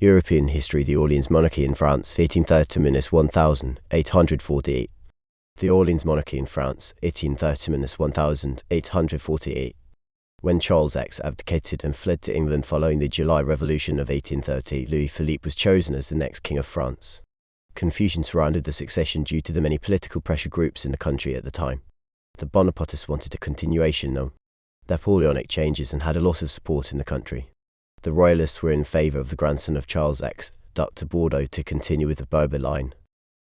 European history: The Orleans Monarchy in France, 1830–1848. The Orleans Monarchy in France, 1830–1848. When Charles X abdicated and fled to England following the July Revolution of 1830, Louis-Philippe was chosen as the next King of France. Confusion surrounded the succession due to the many political pressure groups in the country at the time. The Bonapartists wanted a continuation of Napoleonic changes and had a lot of support in the country. The Royalists were in favour of the grandson of Charles X, ducked to Bordeaux to continue with the Bourbon line.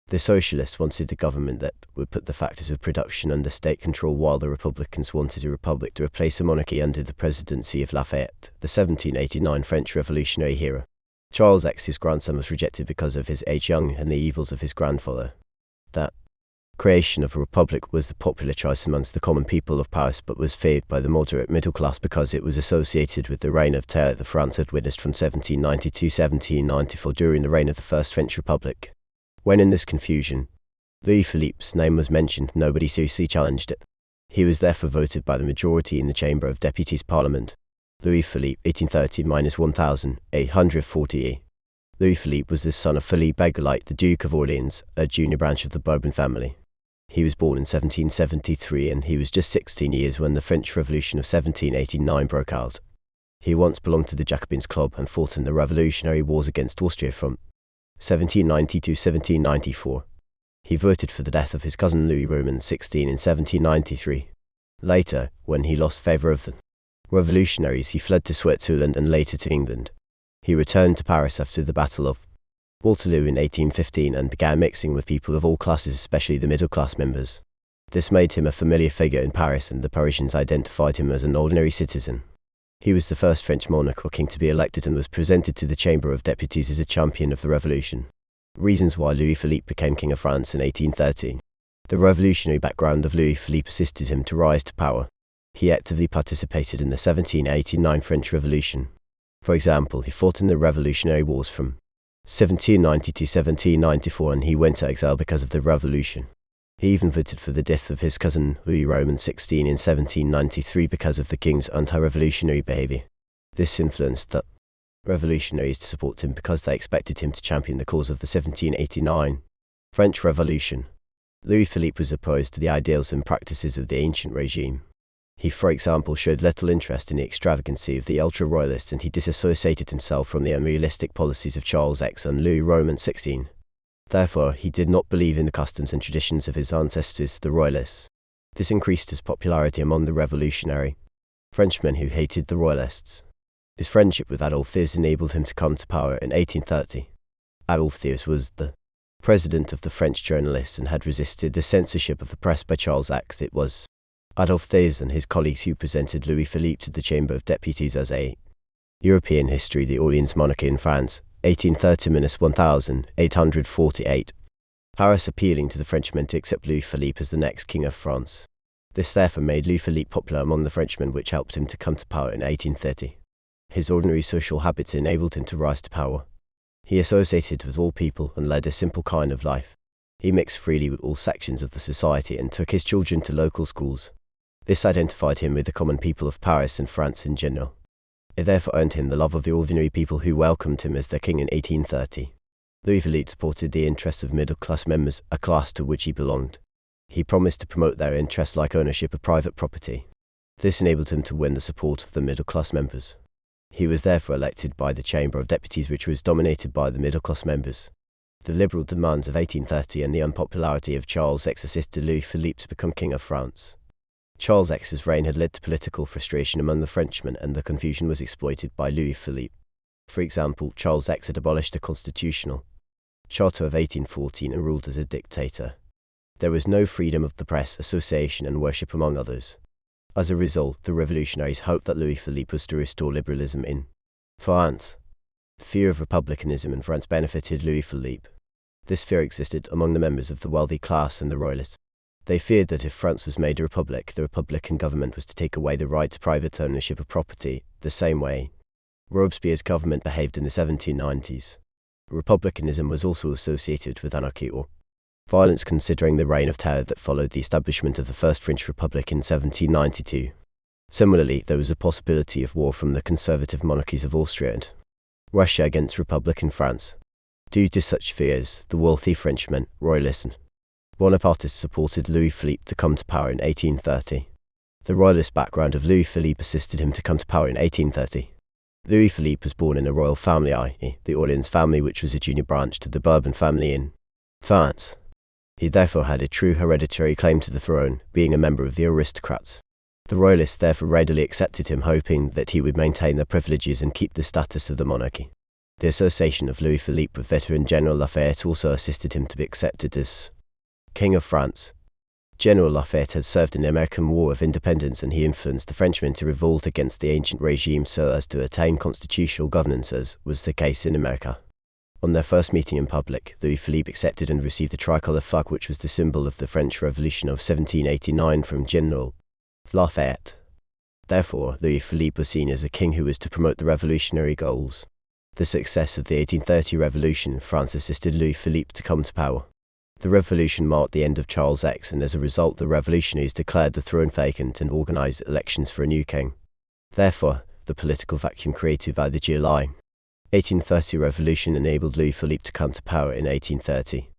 The Socialists wanted a government that would put the factors of production under state control, while the Republicans wanted a republic to replace a monarchy under the presidency of Lafayette, the 1789 French Revolutionary hero. Charles X, his grandson, was rejected because of his age young and the evils of his grandfather. The creation of a republic was the popular choice amongst the common people of Paris, but was feared by the moderate middle class because it was associated with the reign of terror that France had witnessed from 1790 to 1794 during the reign of the First French Republic. When in this confusion, Louis-Philippe's name was mentioned, nobody seriously challenged it. He was therefore voted by the majority in the Chamber of Deputies Parliament. Louis-Philippe, 1830–1848. Louis-Philippe was the son of Philippe Bagulite, the Duke of Orleans, a junior branch of the Bourbon family. He was born in 1773, and he was just 16 years when the French Revolution of 1789 broke out. He once belonged to the Jacobins Club and fought in the Revolutionary Wars against Austria from 1790 to 1794. He voted for the death of his cousin Louis Roman XVI in 1793. Later, when he lost favour of the revolutionaries, he fled to Switzerland and later to England. He returned to Paris after the Battle of Waterloo in 1815 and began mixing with people of all classes, especially the middle-class members. This made him a familiar figure in Paris, and the Parisians identified him as an ordinary citizen. He was the first French monarch or king to be elected and was presented to the Chamber of Deputies as a champion of the revolution. Reasons why Louis-Philippe became King of France in 1830. The revolutionary background of Louis-Philippe assisted him to rise to power. He actively participated in the 1789 French Revolution. For example, he fought in the Revolutionary Wars from 1790 to 1794, and he went to exile because of the revolution. He even voted for the death of his cousin Louis Roman XVI in 1793 because of the king's anti-revolutionary behaviour. This influenced the revolutionaries to support him because they expected him to champion the cause of the 1789 French Revolution. Louis-Philippe was opposed to the ideals and practices of the ancient regime. He, for example, showed little interest in the extravagancy of the ultra-royalists, and he disassociated himself from the unrealistic policies of Charles X and Louis Roman XVI. Therefore, he did not believe in the customs and traditions of his ancestors, the royalists. This increased his popularity among the revolutionary Frenchmen who hated the royalists. His friendship with Adolphe Thiers enabled him to come to power in 1830. Adolphe Thiers was the president of the French journalists and had resisted the censorship of the press by Charles X. It was Adolphe Thiers and his colleagues who presented Louis-Philippe to the Chamber of Deputies as a European history: The Orleans Monarchy in France, 1830–1848. Paris appealing to the Frenchmen to accept Louis-Philippe as the next King of France. This therefore made Louis-Philippe popular among the Frenchmen, which helped him to come to power in 1830. His ordinary social habits enabled him to rise to power. He associated with all people and led a simple kind of life. He mixed freely with all sections of the society and took his children to local schools. This identified him with the common people of Paris and France in general. It therefore earned him the love of the ordinary people who welcomed him as their king in 1830. Louis-Philippe supported the interests of middle-class members, a class to which he belonged. He promised to promote their interests like ownership of private property. This enabled him to win the support of the middle-class members. He was therefore elected by the Chamber of Deputies, which was dominated by the middle-class members. The liberal demands of 1830 and the unpopularity of Charles X assisted Louis-Philippe to become King of France. Charles X's reign had led to political frustration among the Frenchmen, and the confusion was exploited by Louis-Philippe. For example, Charles X had abolished the constitutional charter of 1814 and ruled as a dictator. There was no freedom of the press, association and worship, among others. As a result, the revolutionaries hoped that Louis-Philippe was to restore liberalism in France. The fear of republicanism in France benefited Louis-Philippe. This fear existed among the members of the wealthy class and the royalists. They feared that if France was made a republic, the republican government was to take away the right to private ownership of property, the same way Robespierre's government behaved in the 1790s. Republicanism was also associated with anarchy or violence, considering the reign of terror that followed the establishment of the First French Republic in 1792. Similarly, there was a possibility of war from the conservative monarchies of Austria and Russia against Republican France. Due to such fears, the wealthy Frenchmen, royalists, and Bonapartists supported Louis-Philippe to come to power in 1830. The royalist background of Louis-Philippe assisted him to come to power in 1830. Louis-Philippe was born in a royal family, i.e., the Orleans family, which was a junior branch to the Bourbon family in France. He therefore had a true hereditary claim to the throne, being a member of the aristocrats. The royalists therefore readily accepted him, hoping that he would maintain their privileges and keep the status of the monarchy. The association of Louis-Philippe with veteran General Lafayette also assisted him to be accepted as King of France. General Lafayette had served in the American War of Independence, and he influenced the Frenchmen to revolt against the ancient regime so as to attain constitutional governance, as was the case in America. On their first meeting in public, Louis-Philippe accepted and received the tricolour flag, which was the symbol of the French Revolution of 1789, from General Lafayette. Therefore, Louis-Philippe was seen as a king who was to promote the revolutionary goals. The success of the 1830 revolution in France assisted Louis-Philippe to come to power. The revolution marked the end of Charles X, and as a result the revolutionaries declared the throne vacant and organised elections for a new king. Therefore, the political vacuum created by the July 1830 revolution enabled Louis-Philippe to come to power in 1830.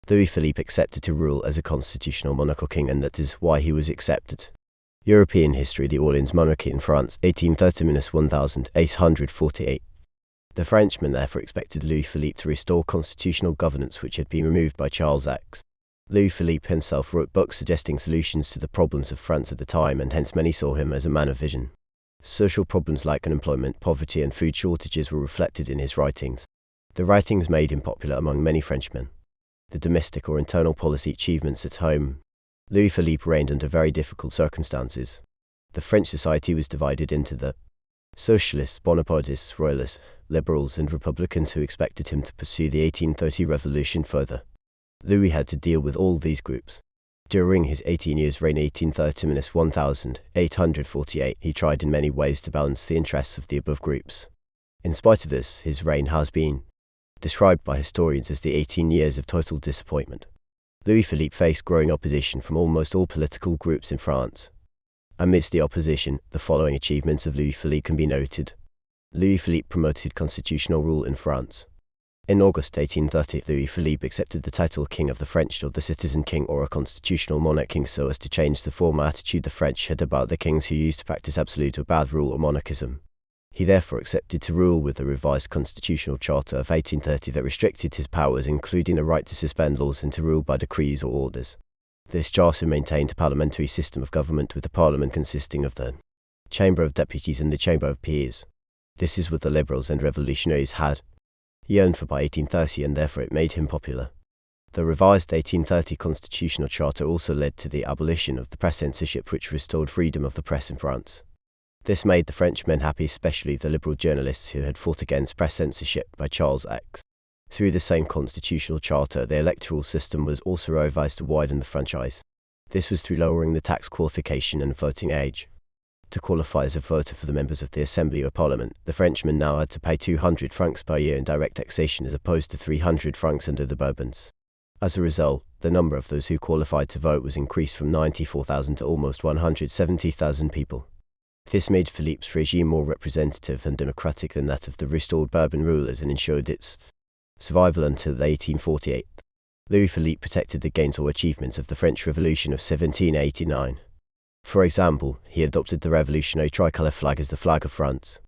Louis-Philippe accepted to rule as a constitutional monarchical king, and that is why he was accepted. European history: the Orleans monarchy in France, 1830–1848. The Frenchmen therefore expected Louis-Philippe to restore constitutional governance which had been removed by Charles X. Louis-Philippe himself wrote books suggesting solutions to the problems of France at the time, and hence many saw him as a man of vision. Social problems like unemployment, poverty and food shortages were reflected in his writings. The writings made him popular among many Frenchmen. The domestic or internal policy achievements at home: Louis-Philippe reigned under very difficult circumstances. The French society was divided into the Socialists, Bonapartists, Royalists, Liberals and Republicans, who expected him to pursue the 1830 revolution further. Louis had to deal with all these groups. During his 18 years reign, 1830–1848, he tried in many ways to balance the interests of the above groups. In spite of this, his reign has been described by historians as the 18 years of total disappointment. Louis-Philippe faced growing opposition from almost all political groups in France. Amidst the opposition, the following achievements of Louis-Philippe can be noted. Louis-Philippe promoted constitutional rule in France. In August 1830, Louis-Philippe accepted the title King of the French, or the Citizen King, or a constitutional monarch king, so as to change the former attitude the French had about the kings who used to practice absolute or bad rule or monarchism. He therefore accepted to rule with the revised constitutional charter of 1830 that restricted his powers, including a right to suspend laws and to rule by decrees or orders. This charter maintained a parliamentary system of government, with the parliament consisting of the Chamber of Deputies and the Chamber of Peers. This is what the liberals and revolutionaries had yearned for by 1830, and therefore it made him popular. The revised 1830 constitutional charter also led to the abolition of the press censorship, which restored freedom of the press in France. This made the Frenchmen happy, especially the liberal journalists who had fought against press censorship by Charles X. Through the same constitutional charter, the electoral system was also revised to widen the franchise. This was through lowering the tax qualification and voting age. To qualify as a voter for the members of the Assembly or Parliament, the Frenchmen now had to pay 200 francs per year in direct taxation, as opposed to 300 francs under the Bourbons. As a result, the number of those who qualified to vote was increased from 94,000 to almost 170,000 people. This made Philippe's regime more representative and democratic than that of the restored Bourbon rulers, and ensured its survival until 1848. Louis-Philippe protected the gains or achievements of the French Revolution of 1789. For example, he adopted the revolutionary tricolour flag as the flag of France.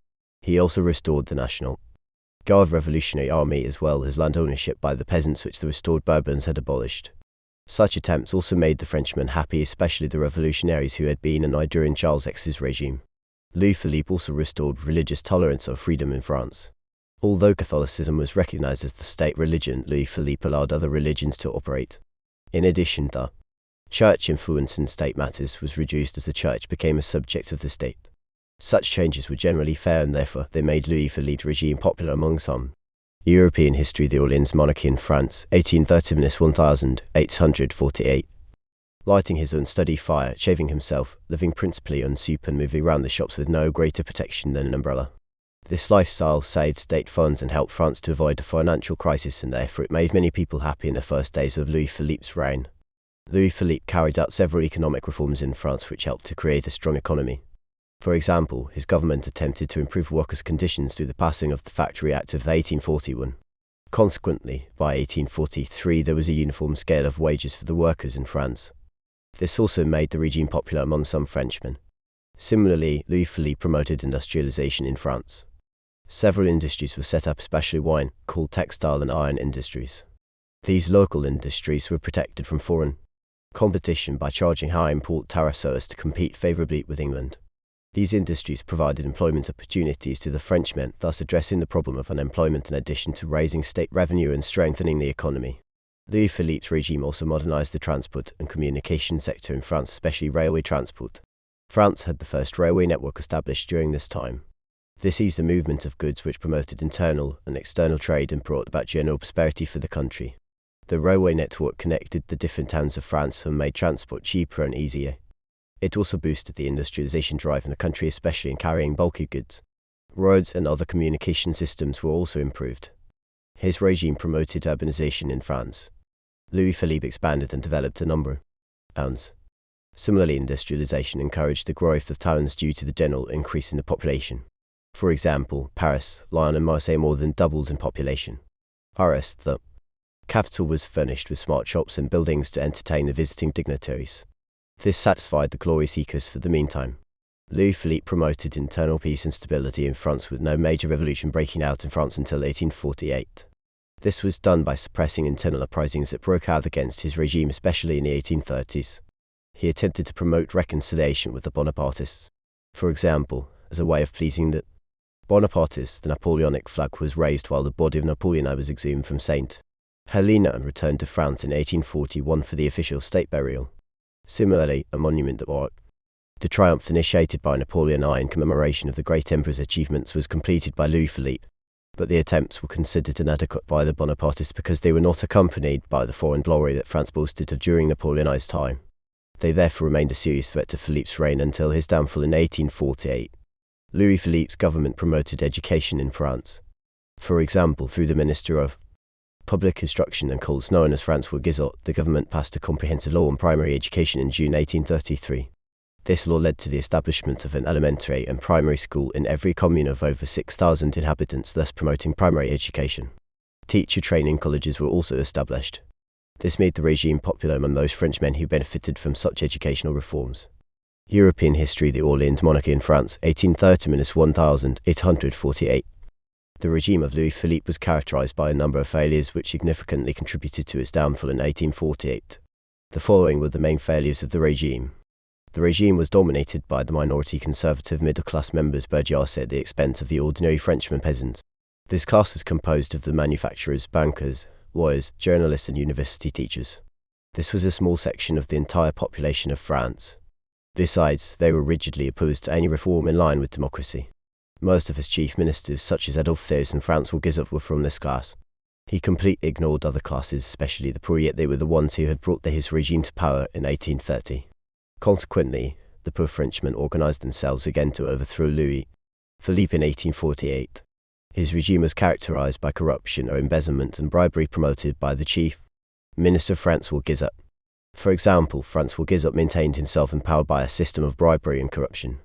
He also restored the National Guard Revolutionary Army, as well as land ownership by the peasants, which the restored Bourbons had abolished. Such attempts also made the Frenchmen happy, especially the revolutionaries who had been annoyed during Charles X's regime. Louis-Philippe also restored religious tolerance or freedom in France. Although Catholicism was recognized as the state religion, Louis-Philippe allowed other religions to operate. In addition, the church influence in state matters was reduced as the church became a subject of the state. Such changes were generally fair, and therefore they made Louis-Philippe's regime popular among some. European history: the Orleans monarchy in France, 1830–1848. Lighting his own study fire, shaving himself, living principally on soup, and moving around the shops with no greater protection than an umbrella. This lifestyle saved state funds and helped France to avoid a financial crisis, and therefore it made many people happy in the first days of Louis-Philippe's reign. Louis-Philippe carried out several economic reforms in France which helped to create a strong economy. For example, his government attempted to improve workers' conditions through the passing of the Factory Act of 1841. Consequently, by 1843 there was a uniform scale of wages for the workers in France. This also made the regime popular among some Frenchmen. Similarly, Louis-Philippe promoted industrialization in France. Several industries were set up, especially wine, called textile and iron industries. These local industries were protected from foreign competition by charging high import tariffs so as to compete favorably with England. These industries provided employment opportunities to the Frenchmen, thus addressing the problem of unemployment in addition to raising state revenue and strengthening the economy. Louis-Philippe's regime also modernized the transport and communication sector in France, especially railway transport. France had the first railway network established during this time. This eased the movement of goods, which promoted internal and external trade and brought about general prosperity for the country. The railway network connected the different towns of France and made transport cheaper and easier. It also boosted the industrialization drive in the country, especially in carrying bulky goods. Roads and other communication systems were also improved. His regime promoted urbanization in France. Louis-Philippe expanded and developed a number of towns. Similarly, industrialization encouraged the growth of towns due to the general increase in the population. For example, Paris, Lyon and Marseille more than doubled in population. Paris, the capital, was furnished with smart shops and buildings to entertain the visiting dignitaries. This satisfied the glory seekers for the meantime. Louis-Philippe promoted internal peace and stability in France with no major revolution breaking out in France until 1848. This was done by suppressing internal uprisings that broke out against his regime, especially in the 1830s. He attempted to promote reconciliation with the Bonapartists. For example, as a way of pleasing the Bonapartists, the Napoleonic flag was raised while the body of Napoleon was exhumed from St. Helena and returned to France in 1841 for the official state burial. Similarly, a monument that marked the triumph initiated by Napoleon I in commemoration of the great emperor's achievements was completed by Louis-Philippe, but the attempts were considered inadequate by the Bonapartists because they were not accompanied by the foreign glory that France boasted of during Napoleon I's time. They therefore remained a serious threat to Philippe's reign until his downfall in 1848. Louis-Philippe's government promoted education in France. For example, through the Minister of Public Instruction and Codes known as François Guizot, the government passed a comprehensive law on primary education in June 1833. This law led to the establishment of an elementary and primary school in every commune of over 6,000 inhabitants, thus promoting primary education. Teacher training colleges were also established. This made the regime popular among those Frenchmen who benefited from such educational reforms. European history: the Orleans Monarchy in France, 1830–1848. The regime of Louis-Philippe was characterized by a number of failures which significantly contributed to its downfall in 1848. The following were the main failures of the regime. The regime was dominated by the minority conservative middle-class members bourgeoisie at the expense of the ordinary Frenchman peasant. This class was composed of the manufacturers, bankers, lawyers, journalists and university teachers. This was a small section of the entire population of France. Besides, they were rigidly opposed to any reform in line with democracy. Most of his chief ministers, such as Adolphe Thiers and François Guizot, were from this class. He completely ignored other classes, especially the poor, yet they were the ones who had brought his regime to power in 1830. Consequently, the poor Frenchmen organized themselves again to overthrow Louis-Philippe in 1848. His regime was characterized by corruption or embezzlement and bribery promoted by the chief minister François Guizot. For example, François Guizot maintained himself in power by a system of bribery and corruption.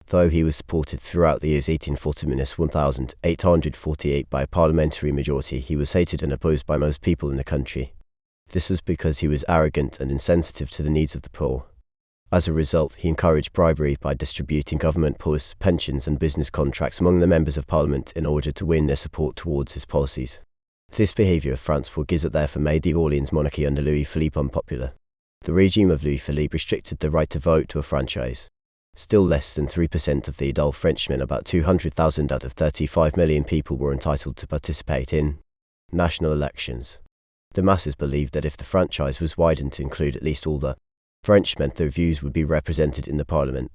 Though he was supported throughout the years 1840–1848 by a parliamentary majority, he was hated and opposed by most people in the country. This was because he was arrogant and insensitive to the needs of the poor. As a result, he encouraged bribery by distributing government posts, pensions and business contracts among the members of parliament in order to win their support towards his policies. This behavior of François Guizot therefore made the Orleans monarchy under Louis-Philippe unpopular. The regime of Louis-Philippe restricted the right to vote to a franchise. Still less than 3% of the adult Frenchmen, about 200,000 out of 35 million people, were entitled to participate in national elections. The masses believed that if the franchise was widened to include at least all the Frenchmen, their views would be represented in the parliament.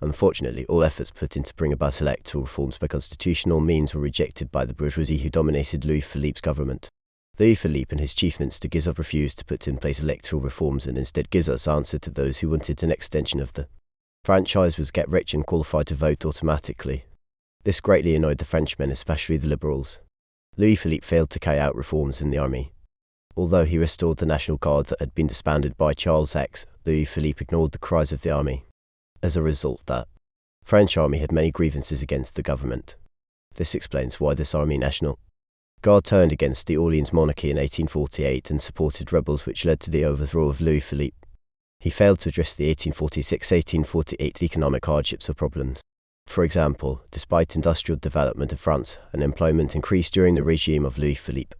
Unfortunately, all efforts put in to bring about electoral reforms by constitutional means were rejected by the bourgeoisie who dominated Louis-Philippe's government. Louis-Philippe and his chief minister Guizot refused to put in place electoral reforms, and instead Guizot's answer to those who wanted an extension of the franchise was get rich and qualify to vote automatically. This greatly annoyed the Frenchmen, especially the liberals. Louis-Philippe failed to carry out reforms in the army. Although he restored the National Guard that had been disbanded by Charles X, Louis-Philippe ignored the cries of the army. As a result, that French army had many grievances against the government. This explains why this Army National Guard turned against the Orleans monarchy in 1848 and supported rebels, which led to the overthrow of Louis Philippe. He failed to address the 1846-1848 economic hardships or problems. For example, despite industrial development of France, unemployment increased during the regime of Louis Philippe.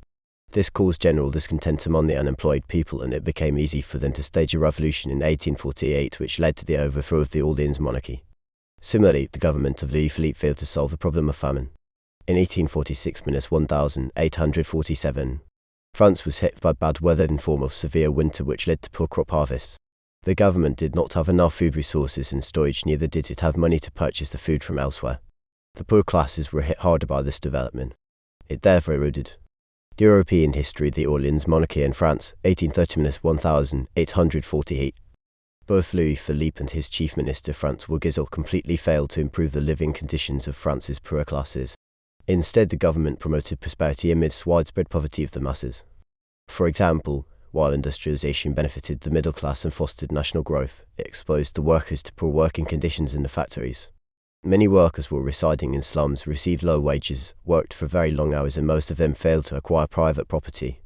This caused general discontent among the unemployed people, and it became easy for them to stage a revolution in 1848, which led to the overthrow of the Orleans monarchy. Similarly, the government of Louis Philippe failed to solve the problem of famine. In 1846-1847, France was hit by bad weather in form of severe winter, which led to poor crop harvests. The government did not have enough food resources in storage, neither did it have money to purchase the food from elsewhere. The poor classes were hit harder by this development. It therefore eroded the European history, the Orleans monarchy in France, 1830-1848. Both Louis Philippe and his chief minister, Franz Guizot, completely failed to improve the living conditions of France's poor classes. Instead, the government promoted prosperity amidst widespread poverty of the masses. For example, while industrialization benefited the middle class and fostered national growth, it exposed the workers to poor working conditions in the factories. Many workers were residing in slums, received low wages, worked for very long hours, and most of them failed to acquire private property.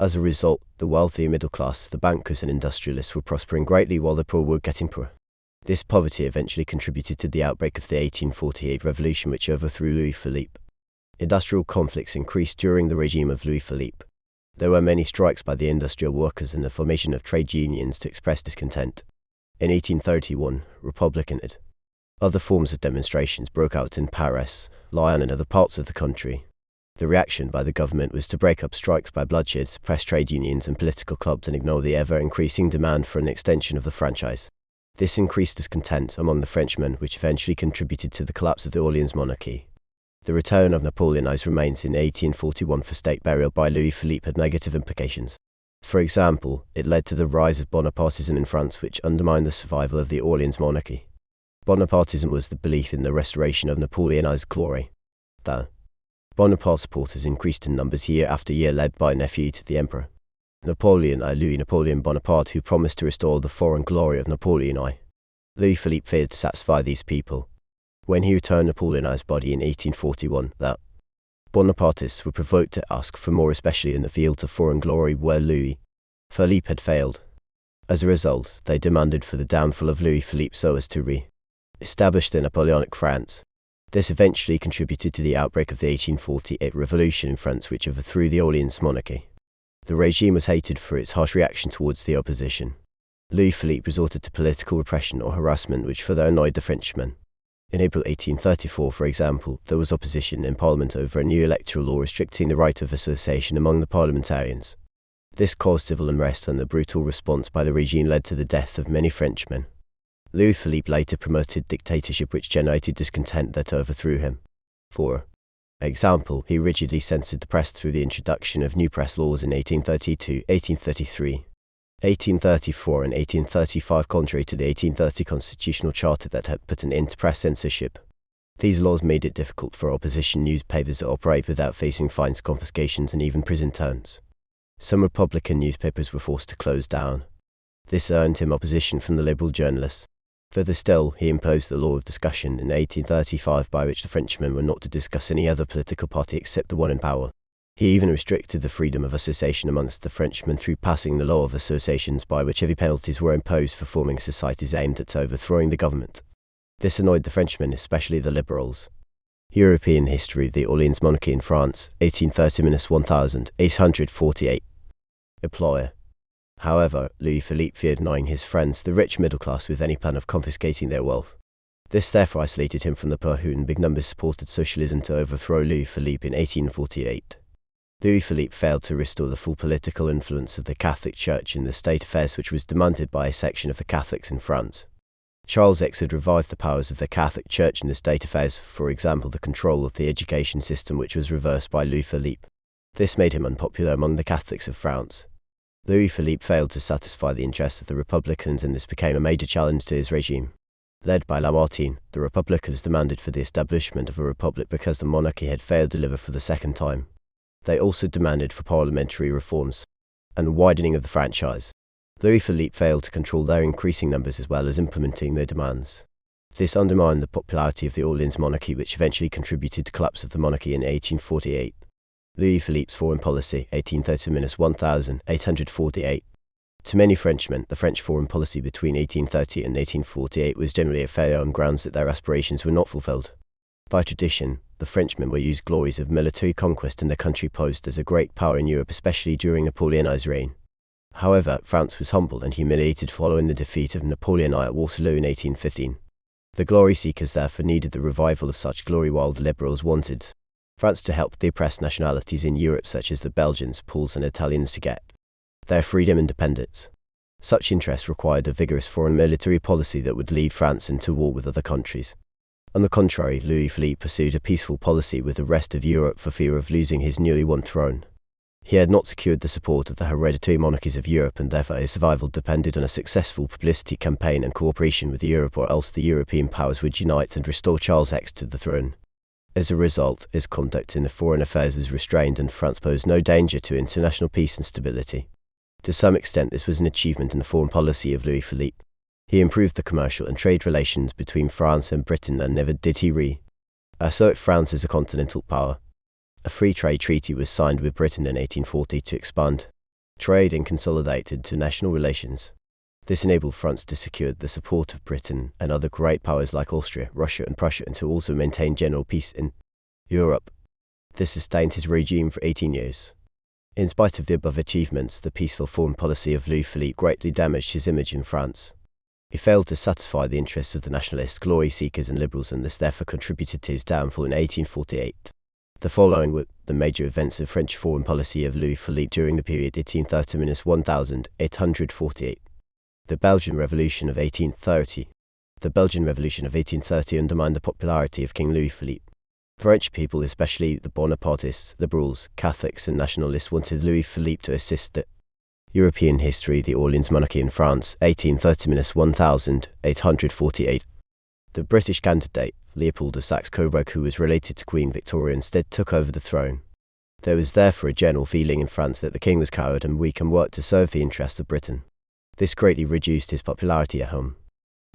As a result, the wealthy middle class, the bankers and industrialists were prospering greatly while the poor were getting poorer. This poverty eventually contributed to the outbreak of the 1848 revolution, which overthrew Louis Philippe. Industrial conflicts increased during the regime of Louis Philippe. There were many strikes by the industrial workers and the formation of trade unions to express discontent. In 1831, Republican and other forms of demonstrations broke out in Paris, Lyon and other parts of the country. The reaction by the government was to break up strikes by bloodshed, suppress trade unions and political clubs, and ignore the ever-increasing demand for an extension of the franchise. This increased discontent among the Frenchmen, which eventually contributed to the collapse of the Orleans monarchy. The return of Napoleonized remains in 1841 for state burial by Louis Philippe had negative implications. For example, it led to the rise of Bonapartism in France, which undermined the survival of the Orleans monarchy. Bonapartism was the belief in the restoration of Napoleonized glory. The Bonaparte supporters increased in numbers year after year, led by a nephew to the emperor, Napoleon I. Louis Napoleon Bonaparte, who promised to restore the foreign glory of Napoleon I. Louis Philippe failed to satisfy these people. When he returned Napoleonized body in 1841, the Bonapartists were provoked to ask for more, especially in the field of foreign glory where Louis Philippe had failed. As a result, they demanded for the downfall of Louis Philippe so as to re-establish the Napoleonic France. This eventually contributed to the outbreak of the 1848 revolution in France, which overthrew the Orleans monarchy. The regime was hated for its harsh reaction towards the opposition. Louis Philippe resorted to political repression or harassment, which further annoyed the Frenchmen. In April 1834, for example, there was opposition in Parliament over a new electoral law restricting the right of association among the parliamentarians. This caused civil unrest, and the brutal response by the regime led to the death of many Frenchmen. Louis Philippe later promoted dictatorship, which generated discontent that overthrew him. For example, he rigidly censored the press through the introduction of new press laws in 1832, 1833, 1834 and 1835, contrary to the 1830 constitutional charter that had put an end to press censorship. These laws made it difficult for opposition newspapers to operate without facing fines, confiscations and even prison terms. Some Republican newspapers were forced to close down. This earned him opposition from the liberal journalists. Further still, he imposed the law of discussion in 1835, by which the Frenchmen were not to discuss any other political party except the one in power. He even restricted the freedom of association amongst the Frenchmen through passing the law of associations, by which heavy penalties were imposed for forming societies aimed at overthrowing the government. This annoyed the Frenchmen, especially the liberals. European history, the Orleans monarchy in France, 1830-1848. Employer. However, Louis Philippe feared annoying his friends, the rich middle class, with any plan of confiscating their wealth. This therefore isolated him from the poor, who in big numbers supported socialism to overthrow Louis Philippe in 1848. Louis Philippe failed to restore the full political influence of the Catholic Church in the state affairs, which was demanded by a section of the Catholics in France. Charles X had revived the powers of the Catholic Church in the state affairs, for example the control of the education system, which was reversed by Louis Philippe. This made him unpopular among the Catholics of France. Louis Philippe failed to satisfy the interests of the Republicans, and this became a major challenge to his regime. Led by Lamartine, the Republicans demanded for the establishment of a republic because the monarchy had failed to deliver for the second time. They also demanded for parliamentary reforms and widening of the franchise. Louis Philippe failed to control their increasing numbers as well as implementing their demands. This undermined the popularity of the Orleans monarchy, which eventually contributed to the collapse of the monarchy in 1848. Louis Philippe's foreign policy, 1830–1848. To many Frenchmen, the French foreign policy between 1830 and 1848 was generally a failure on grounds that their aspirations were not fulfilled. By tradition, the Frenchmen were used glories of military conquest, and their country posed as a great power in Europe, especially during Napoleon's reign. However, France was humbled and humiliated following the defeat of Napoleon at Waterloo in 1815. The glory seekers therefore needed the revival of such glory, while the liberals wanted France to help the oppressed nationalities in Europe such as the Belgians, Poles and Italians to get their freedom and independence. Such interests required a vigorous foreign military policy that would lead France into war with other countries. On the contrary, Louis Philippe pursued a peaceful policy with the rest of Europe for fear of losing his newly won throne. He had not secured the support of the hereditary monarchies of Europe, and therefore his survival depended on a successful publicity campaign and cooperation with Europe, or else the European powers would unite and restore Charles X to the throne. As a result, his conduct in the foreign affairs was restrained, and France posed no danger to international peace and stability. To some extent, this was an achievement in the foreign policy of Louis Philippe. He improved the commercial and trade relations between France and Britain, and never did he assert France as a continental power. A free trade treaty was signed with Britain in 1840 to expand trade and consolidate international relations. This enabled France to secure the support of Britain and other great powers like Austria, Russia and Prussia, and to also maintain general peace in Europe. This sustained his regime for 18 years. In spite of the above achievements, the peaceful foreign policy of Louis Philippe greatly damaged his image in France. He failed to satisfy the interests of the nationalists, glory seekers and liberals, and this therefore contributed to his downfall in 1848. The following were the major events of French foreign policy of Louis Philippe during the period 1830–1848. The Belgian Revolution of 1830. The Belgian Revolution of 1830 undermined the popularity of King Louis Philippe. The French people, especially the Bonapartists, liberals, Catholics and nationalists, wanted Louis Philippe to assist the European history, the Orleans monarchy in France, 1830–1848. The British candidate, Leopold of Saxe-Coburg, who was related to Queen Victoria, instead took over the throne. There was therefore a general feeling in France that the king was coward and weak and worked to serve the interests of Britain. This greatly reduced his popularity at home.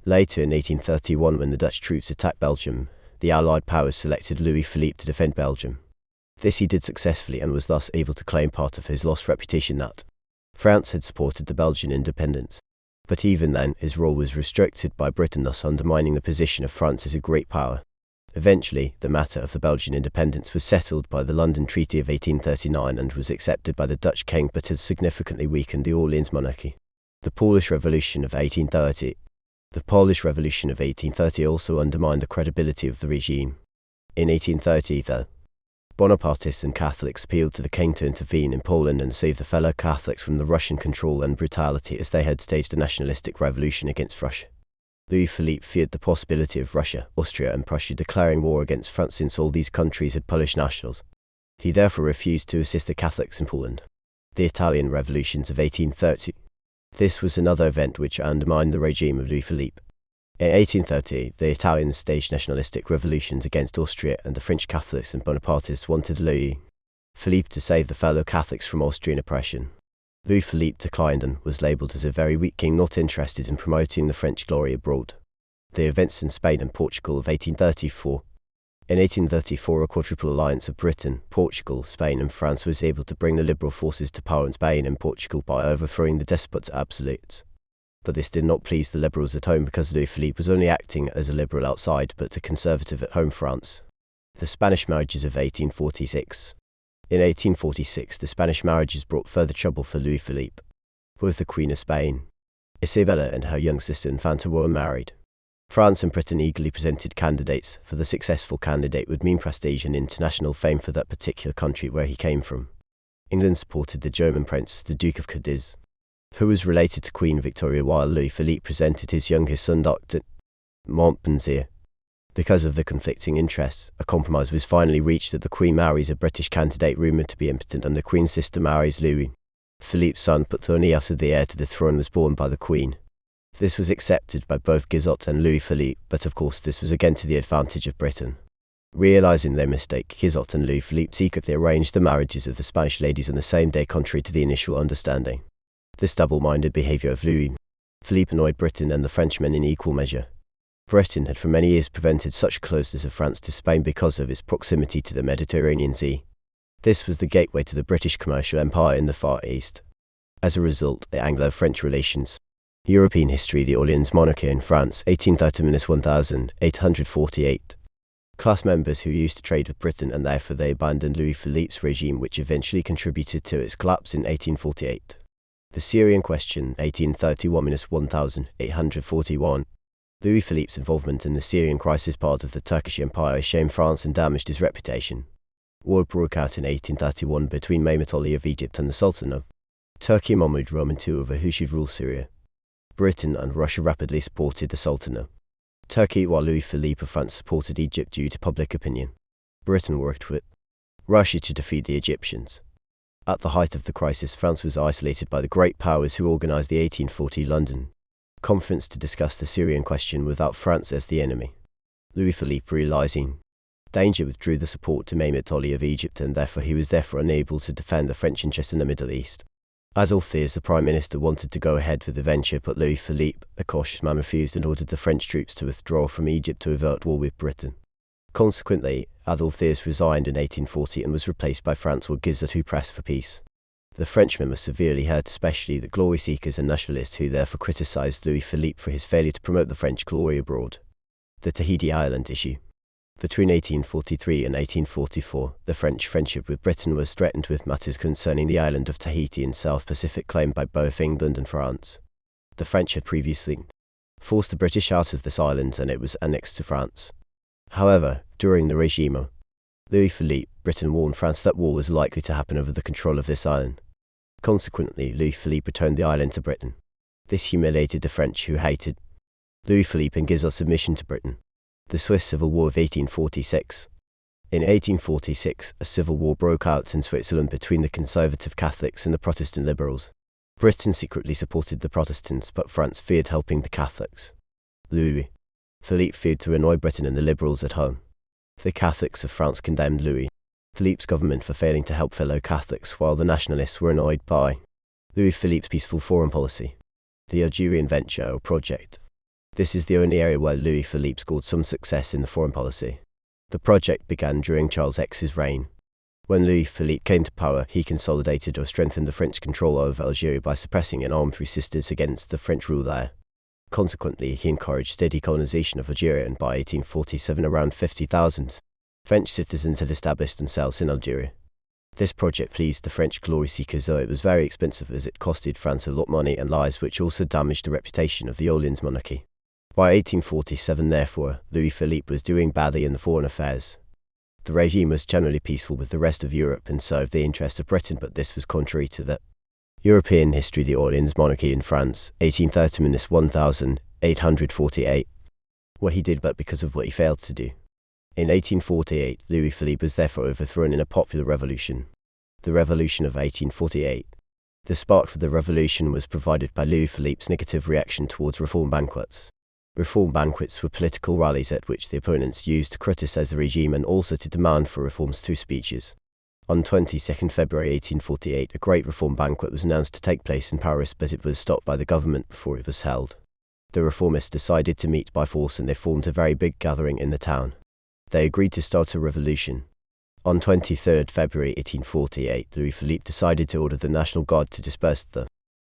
Later in 1831, when the Dutch troops attacked Belgium, the Allied powers selected Louis Philippe to defend Belgium. This he did successfully, and was thus able to claim part of his lost reputation that France had supported the Belgian independence. But even then, his role was restricted by Britain, thus undermining the position of France as a great power. Eventually, the matter of the Belgian independence was settled by the London Treaty of 1839 and was accepted by the Dutch king, but had significantly weakened the Orleans monarchy. The Polish Revolution of 1830. The Polish Revolution of 1830 also undermined the credibility of the regime. In 1830, the Bonapartists and Catholics appealed to the king to intervene in Poland and save the fellow Catholics from the Russian control and brutality, as they had staged a nationalistic revolution against Russia. Louis Philippe feared the possibility of Russia, Austria and Prussia declaring war against France, since all these countries had Polish nationals. He therefore refused to assist the Catholics in Poland. The Italian revolutions of 1830. This was another event which undermined the regime of Louis Philippe. In 1830, the Italians staged nationalistic revolutions against Austria, and the French Catholics and Bonapartists wanted Louis Philippe to save the fellow Catholics from Austrian oppression. Louis Philippe declined and was labelled as a very weak king, not interested in promoting the French glory abroad. The events in Spain and Portugal of 1834. In 1834, a quadruple alliance of Britain, Portugal, Spain and France was able to bring the liberal forces to power in Spain and Portugal by overthrowing the despots absolutes. But this did not please the liberals at home, because Louis Philippe was only acting as a liberal outside but a conservative at home France. The Spanish marriages of 1846. In 1846, the Spanish marriages brought further trouble for Louis Philippe. Both the Queen of Spain, Isabella, and her young sister Infanta were married. France and Britain eagerly presented candidates, for the successful candidate would mean prestige and international fame for that particular country where he came from. England supported the German prince, the Duke of Cadiz, who was related to Queen Victoria, while Louis Philippe presented his youngest son, Dr. Montpensier. Because of the conflicting interests, a compromise was finally reached that the Queen marries a British candidate rumoured to be impotent, and the Queen's sister marries Louis Philippe's son, but only after the heir to the throne was born by the Queen. This was accepted by both Guizot and Louis Philippe, but of course this was again to the advantage of Britain. Realising their mistake, Guizot and Louis Philippe secretly arranged the marriages of the Spanish ladies on the same day, contrary to the initial understanding. This double-minded behaviour of Louis Philippe annoyed Britain and the Frenchmen in equal measure. Britain had for many years prevented such closeness of France to Spain because of its proximity to the Mediterranean Sea. This was the gateway to the British commercial empire in the Far East. As a result, the Anglo-French relations. European history, the Orleans Monarchy in France, 1830–1848. Class members who used to trade with Britain, and therefore they abandoned Louis Philippe's regime, which eventually contributed to its collapse in 1848. The Syrian question, 1831–1841. Louis Philippe's involvement in the Syrian crisis, part of the Turkish Empire, shamed France and damaged his reputation. War broke out in 1831 between Mehmet Ali of Egypt and the Sultan of Turkey Mahmud Roman II over who should rule Syria. Britain and Russia rapidly supported the Sultan of Turkey, while Louis Philippe of France supported Egypt due to public opinion. Britain worked with Russia to defeat the Egyptians. At the height of the crisis, France was isolated by the great powers who organized the 1840 London Conference to discuss the Syrian question without France as the enemy. Louis Philippe, realizing danger, withdrew the support to Mehmet Ali of Egypt, and therefore he was unable to defend the French interests in the Middle East. Adolphe Thiers, the Prime Minister, wanted to go ahead with the venture, but Louis Philippe, a cautious man, refused and ordered the French troops to withdraw from Egypt to avert war with Britain. Consequently, Adolphe Thiers resigned in 1840 and was replaced by François Guizot, who pressed for peace. The Frenchmen were severely hurt, especially the glory seekers and nationalists, who therefore criticized Louis Philippe for his failure to promote the French glory abroad. The Tahiti Island issue. Between 1843 and 1844, the French friendship with Britain was threatened with matters concerning the island of Tahiti in South Pacific, claimed by both England and France. The French had previously forced the British out of this island, and it was annexed to France. However, during the regime of Louis Philippe, Britain warned France that war was likely to happen over the control of this island. Consequently, Louis Philippe returned the island to Britain. This humiliated the French, who hated Louis Philippe and Guizot's submission to Britain. The Swiss Civil War of 1846. In 1846, a civil war broke out in Switzerland between the conservative Catholics and the Protestant liberals. Britain secretly supported the Protestants, but France feared helping the Catholics. Louis Philippe feared to annoy Britain and the liberals at home. The Catholics of France condemned Louis Philippe's government for failing to help fellow Catholics, while the nationalists were annoyed by Louis Philippe's peaceful foreign policy. The Algerian venture or project. This is the only area where Louis Philippe scored some success in the foreign policy. The project began during Charles X's reign. When Louis Philippe came to power, he consolidated or strengthened the French control over Algeria by suppressing an armed resistance against the French rule there. Consequently, he encouraged steady colonization of Algeria, and by 1847 around 50,000 French citizens had established themselves in Algeria. This project pleased the French glory seekers, though it was very expensive, as it costed France a lot of money and lives, which also damaged the reputation of the Orleans monarchy. By 1847, therefore, Louis Philippe was doing badly in the foreign affairs. The regime was generally peaceful with the rest of Europe and served the interests of Britain, but this was contrary to the European history, the Orleans monarchy in France, 1830–1848. What he did, but because of what he failed to do. In 1848, Louis Philippe was therefore overthrown in a popular revolution. The Revolution of 1848. The spark for the revolution was provided by Louis Philippe's negative reaction towards reform banquets. Reform banquets were political rallies at which the opponents used to criticize the regime and also to demand for reforms through speeches. On 22 February 1848, a great reform banquet was announced to take place in Paris, but it was stopped by the government before it was held. The reformists decided to meet by force, and they formed a very big gathering in the town. They agreed to start a revolution. On 23 February 1848, Louis Philippe decided to order the National Guard to disperse the